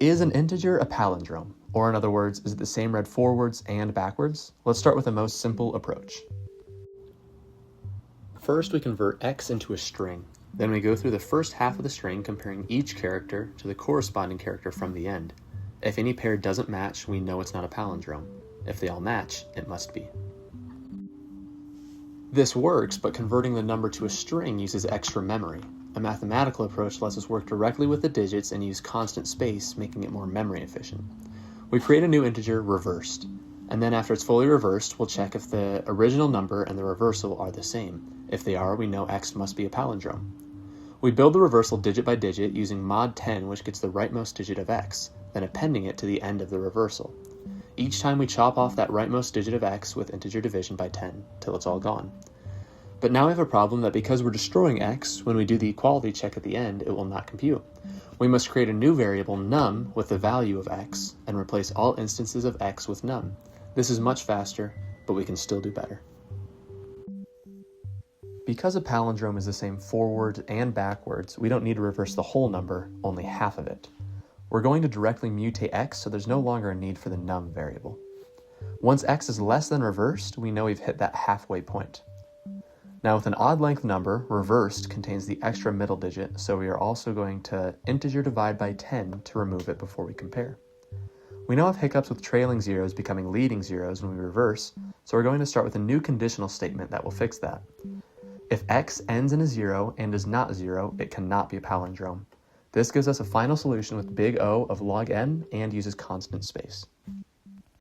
Is an integer a palindrome? Or in other words, is it the same read forwards and backwards? Let's start with the most simple approach. First, we convert x into a string. Then we go through the first half of the string comparing each character to the corresponding character from the end. If any pair doesn't match, we know it's not a palindrome. If they all match, it must be. This works, but converting the number to a string uses extra memory. A mathematical approach lets us work directly with the digits and use constant space, making it more memory efficient. We create a new integer, reversed, and then after it's fully reversed, we'll check if the original number and the reversal are the same. If they are, we know x must be a palindrome. We build the reversal digit by digit using mod 10, which gets the rightmost digit of x, then appending it to the end of the reversal. Each time we chop off that rightmost digit of x with integer division by 10, till it's all gone. But now we have a problem that because we're destroying x, when we do the equality check at the end, it will not compute. We must create a new variable, num, with the value of x, and replace all instances of x with num. This is much faster, but we can still do better. Because a palindrome is the same forward and backwards, we don't need to reverse the whole number, only half of it. We're going to directly mutate x, so there's no longer a need for the num variable. Once x is less than reversed, we know we've hit that halfway point. Now with an odd length number, reversed contains the extra middle digit, so we are also going to integer divide by 10 to remove it before we compare. We now have hiccups with trailing zeros becoming leading zeros when we reverse, so we're going to start with a new conditional statement that will fix that. If x ends in a 0 and is not 0, it cannot be a palindrome. This gives us a final solution with big O of log n and uses constant space.